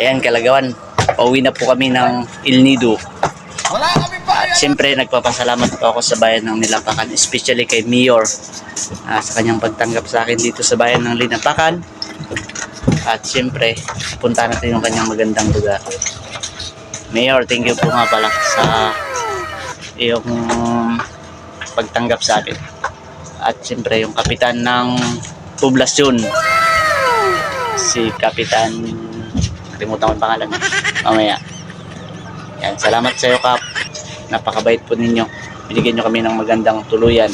Ayan, Kalagawan. Pauwi na po kami ng El Nido. At siyempre, nagpapasalamat po ako sa bayan ng Nilapakan, especially kay Mayor sa kanyang pagtanggap sa akin dito sa bayan ng Nilapakan. At siyempre, punta natin yung kanyang magandang lugar. Mayor, thank you po nga pala sa iyong pagtanggap sa akin. At siyempre, yung kapitan ng poblasyon, si Kapitan, kalimutan ko yung pangalan mamaya. Yan, salamat sa iyo, Kap. Napakabait po ninyo. Binigyan nyo kami ng magandang tuluyan.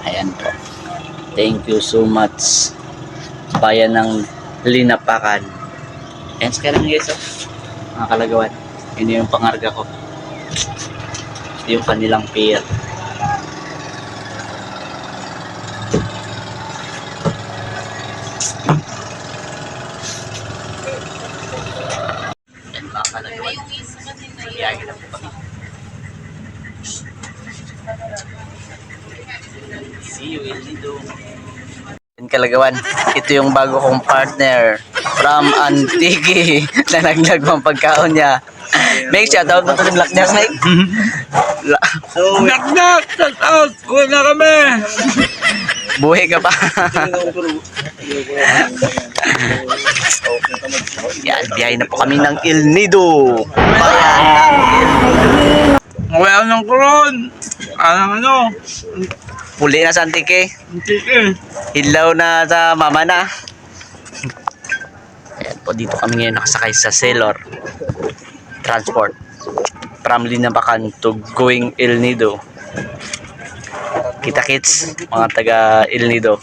Ayan po. Thank you so much. Bayan ng Linapakan. Ayan, sa kailang guys, mga Kalagawan. Yun yung pangarga ko. Ito yung kanilang pier. Ayan, mga Kalagawan. Biyahe na po kami. See you, El Nido. Kalagawan, ito yung bago kong partner from Antique na naglagmang pagkaon niya. Make shoutout mo ito ng Black Jack, Mike. Black Jack, shoutout! Kuha na kami! Buhay ka pa. Yan, biyahe na po kami ng El Nido. Bayan ng El Nido. Wala ng kuron! Ano? Puli na sa Antique. Antique. Hilaw na sa mama na. Ayan po, dito kami ngayon nakasakay sa Sailor Transport from Linapakan to going El Nido. Kita kits, mga taga El Nido,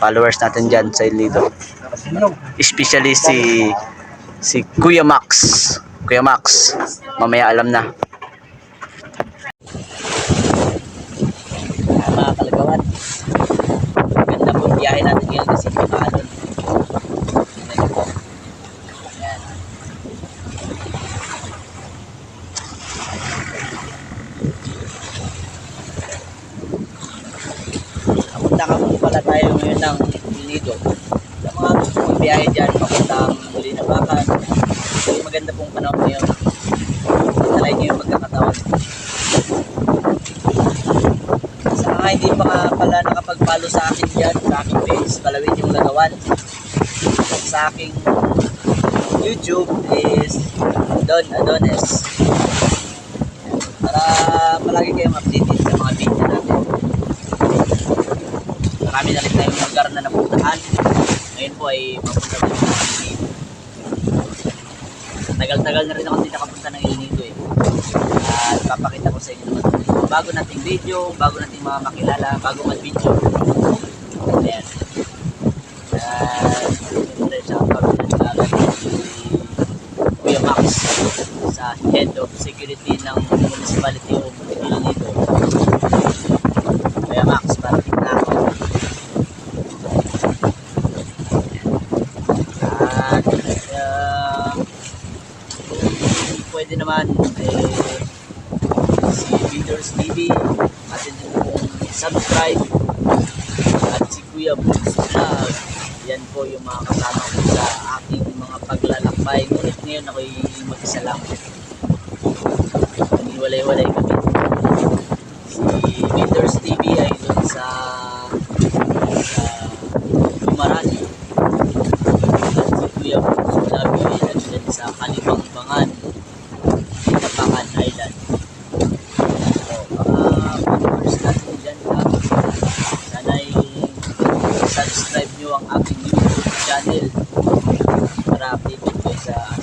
followers natin dyan sa El Nido, especially si Kuya Max. Mamaya alam na. Mga Kalagawan, ganda po biyahe natin ngayon kasi Pamaalon. Ayan po. Ayan. Kapunta ka po pala tayo ngayon ng El Nido. Sa mga gusto mong biyahe dyan, papuntang Linapakan, so maganda pong panahon ngayon. Talay niyo yung magkakatawan. Sa mga hindi pa nga pala nakapag-follow sa akin dyan, sa aking page, Palawin yung Lagawan. Sa aking YouTube is Don Adonis. Para palagi kayong updated sa mga video natin. Marami na rin tayong lugar na napuntahan. Ngayon po ay mapunta ko ng El Nido. Tagal-tagal na rin ako hindi nakapunta ng El Nido eh. At papakita ko sa inyo naman bago nating video, bago nating mga makilala, bago mag-video. Ayan. At shoutout na si Kuya Max sa Head of Security ng Municipality of El Nido. Kuya Max, parating na ako. At kung pwede naman si Leaders TV, atin din pong subscribe, at si Kuya Brooks Vlog. Yan po yung mga kasama ko sa aking mga paglalakbay. Ngunit ngayon ako'y mag-isa lang. Naniwalay-walay kami. Si Leaders TV ay doon sa Gumaran. At si Kuya Brooks Vlog ay nandun sa Kalibangbangan, Linapakan Island. Subscribe nyo ang aking YouTube channel para updated kayo sa